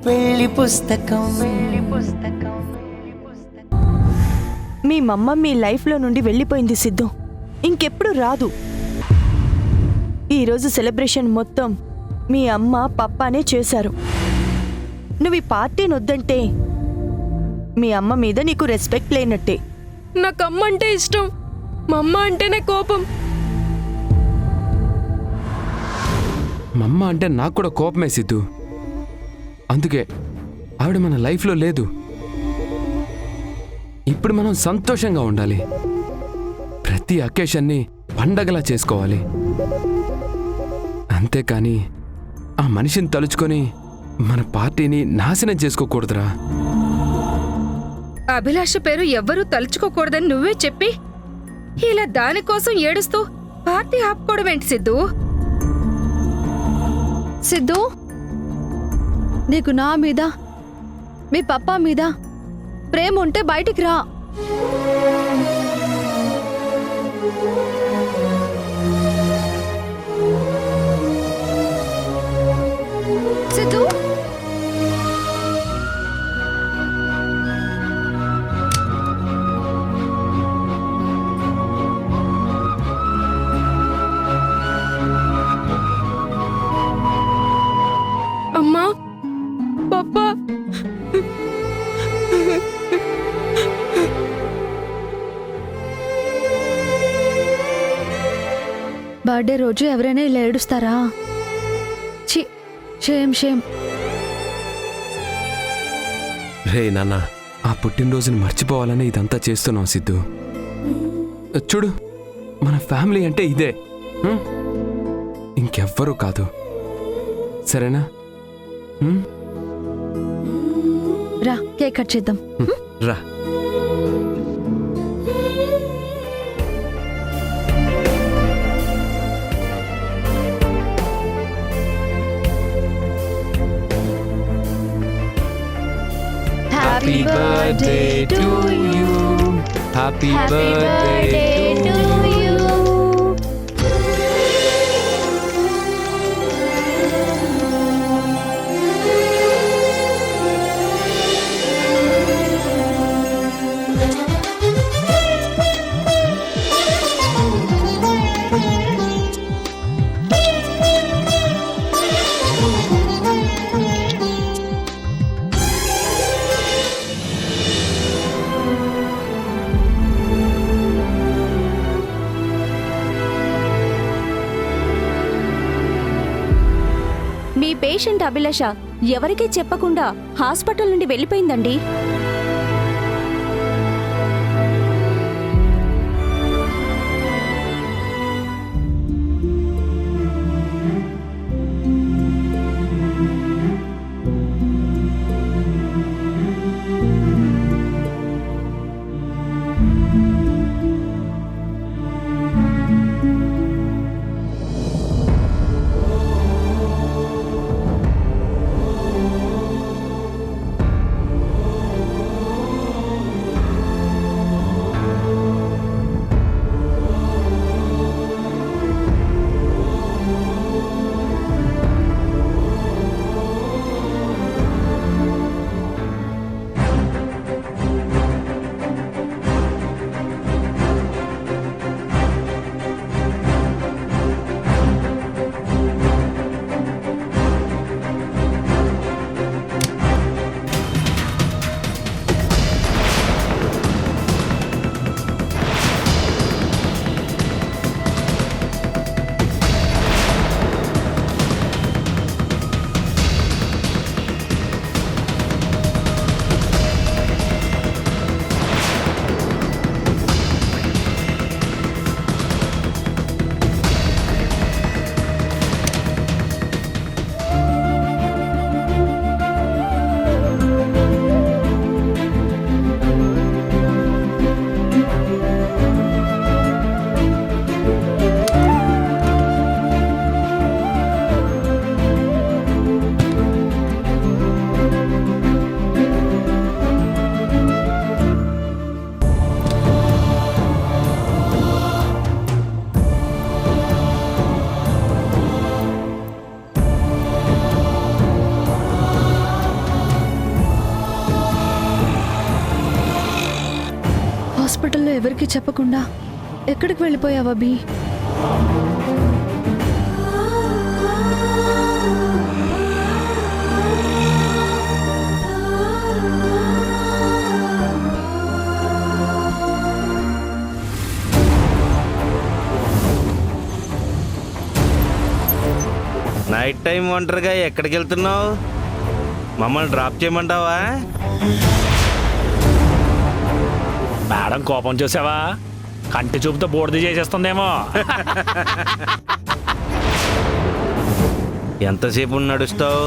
వెళ్ళి పుస్తకం. మీ మమ్మ మీ లైఫ్లో నుండి వెళ్ళిపోయింది సిద్ధు. ఇంకెప్పుడు రాదు. ఈరోజు సెలబ్రేషన్ మొత్తం మీ అమ్మ పప్పానే చేశారు. నువ్వు ఈ పార్టీని వద్దంటే మీ అమ్మ మీద నీకు రెస్పెక్ట్ లేనట్టే. నాకు అమ్మ అంటే ఇష్టం, మా అమ్మ అంటేనే కోపం. మా అమ్మ అంటే నాకు కూడా కోపమే సిద్ధు. అందుకే ఆవిడ మన లైఫ్లో లేదు. ఇప్పుడు మనం సంతోషంగా ఉండాలి. ప్రతి అకేషన్ని పండగలా చేసుకోవాలి. అంతేకాని ఆ మనిషిని తలుచుకొని మన పార్టీని నాశనం చేసుకోకూడదురా. అభిలాష పేరు ఎవ్వరూ తలుచుకోకూడదని నువ్వే చెప్పి ఇలా దానికోసం ఏడుస్తూ పార్టీ ఆపుకోవడం ఏంటి సిద్ధు? సిద్ధు, నీకు నా మీద మీ పప్పా మీద ప్రేమ ఉంటే బయటికి రా. సిద్ధు, అమ్మా, పప్పా, బర్త్డే రోజు ఎవరైనా ఇలా ఏడుస్తారా? ఛీ, షేమ్ షేమ్. రే నాన్న, ఆ పుట్టినరోజుని మర్చిపోవాలని ఇదంతా చేస్తున్నాం సిద్ధు. చూడు, మన ఫ్యామిలీ అంటే ఇదే, ఇంకెవ్వరూ కాదు. సరేనా? రా, కేక్ కట్ చేద్దాం. రా. Happy birthday to you. Happy birthday to you. మీ పేషెంట్ అభిలాష ఎవరికీ చెప్పకుండా హాస్పిటల్ నుండి వెళ్ళిపోయిందండి. హాస్పిటల్లో ఎవరికీ చెప్పకుండా ఎక్కడికి వెళ్ళిపోయావు అభి? నైట్ టైం ఒంటరిగా ఎక్కడికి వెళ్తున్నావు? మమ్మల్ని డ్రాప్ చేయమంటావా? మేడం కోపం చూసావా? కంటి చూపుతో బోర్డు చేసేస్తుందేమో. ఎంతసేపు నడుస్తావు?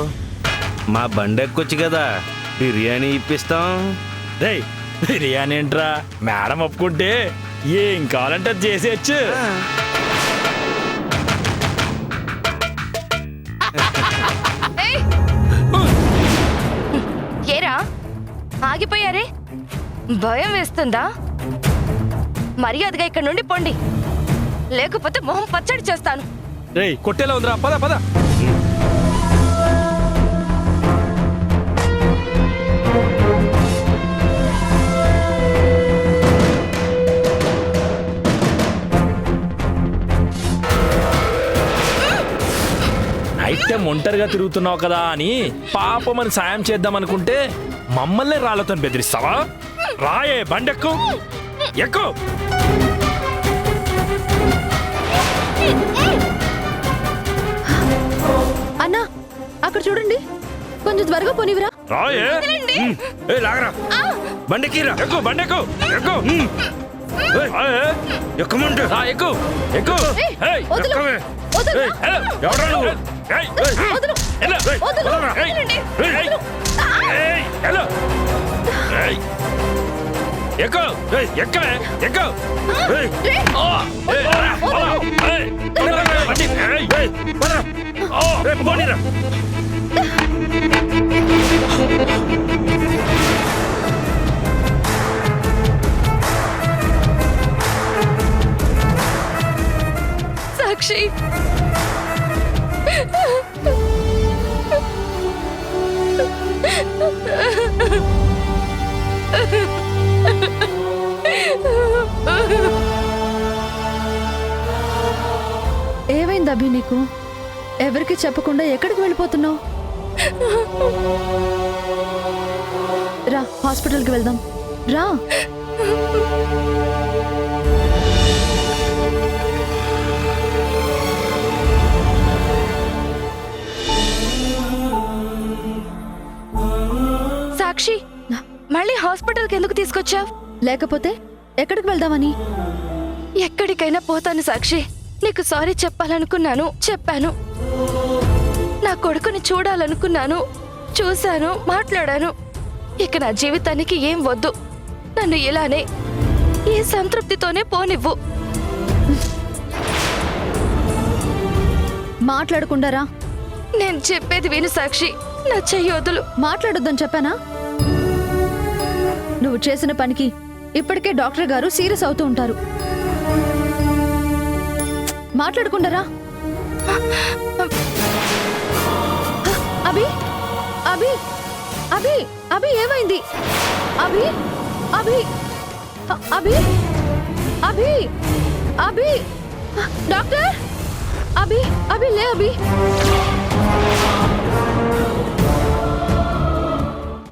మా బండి ఎక్కొచ్చు కదా, బిర్యానీ ఇప్పిస్తాం. రేయ్, బిర్యానీ ఏంట్రా? మేడం ఒప్పుకుంటే ఏం కావాలంటే అది చేసేయచ్చు. ఏరా ఆగిపోయారే? భయం వేస్తుందా? మర్యాదగా ఇక్కడ నుండి పొండి, లేకపోతే మొహం పచ్చడి చేస్తాను. రేయ్ కొట్టేలా ఉందిరా, పద పద. అయితే ఒంటరిగా తిరుగుతున్నావు కదా అని పాపమని సాయం చేద్దాం అనుకుంటే మమ్మల్ని రాళ్లతో బెదిరిస్తావా? రాయే బండెక్కు, ఎక్కు. అన్నా, అక్కడ చూడండి, కొంచెం త్వరగా పోనివిరా. రాయే. ఏ లాగరా, బండికిరా, ఎక్కు, బండెక్కు, ఎక్కు. రాయే. ఎక్కమంటే రా, ఎక్కు, ఎక్కు. ఏయ్, వదులు. ఎక్కవే. వదులు. ఏయ్, హలో, ఎవడ్రా నువ్వు? ఏయ్, ఏయ్, వదులు. హలో, ఏయ్, వదులు. వదలరా. ఏయ్, ఏయ్, ఏయ్, హలో. ఏయ్, ఎక్కు, ఏయ్, ఎక్కవే, ఎక్కు. ఏయ్, ఆ, ఏయ్, రా, పోరా. ఏయ్, బండి, ఏయ్, ఏయ్, పోరా. ఆ, ఏయ్, పోనీరా. సాక్షి, ఏమైంది అభి నీకు? ఎవరికి చెప్పకుండా ఎక్కడికి వెళ్ళిపోతున్నావు? రా, హాస్పిటల్కి వెళ్దాం, రా. సాక్షి, మళ్ళీ హాస్పిటల్కి ఎందుకు తీసుకొచ్చావు? లేకపోతే ఎక్కడికి వెళ్దామని? ఎక్కడికైనా పోతాను సాక్షి. నీకు సారీ చెప్పాలనుకున్నాను, చెప్పాను. నా కొడుకుని చూడాలనుకున్నాను, చూశాను, మాట్లాడాను. ఇక నా జీవితానికి ఏం వద్దు. నన్ను ఇలానే ఈ సంతృప్తితోనే పోనివ్వు. మాట్లాడకుండా రా. నేను చెప్పేది విను సాక్షి, నా చెయ్యి వదులు. మాట్లాడొద్దని చెప్పానా? నువ్వు చేసిన పనికి ఇప్పటికే డాక్టర్ గారు సీరియస్ అవుతూ ఉంటారు. మాట్లాడకుండా రా. అభి, అభి, అభి, అభి, ఏమైంది? అభి, అభి, అభి, అభి, అభి, డాక్టర్, అభి, అభి, లే అభి.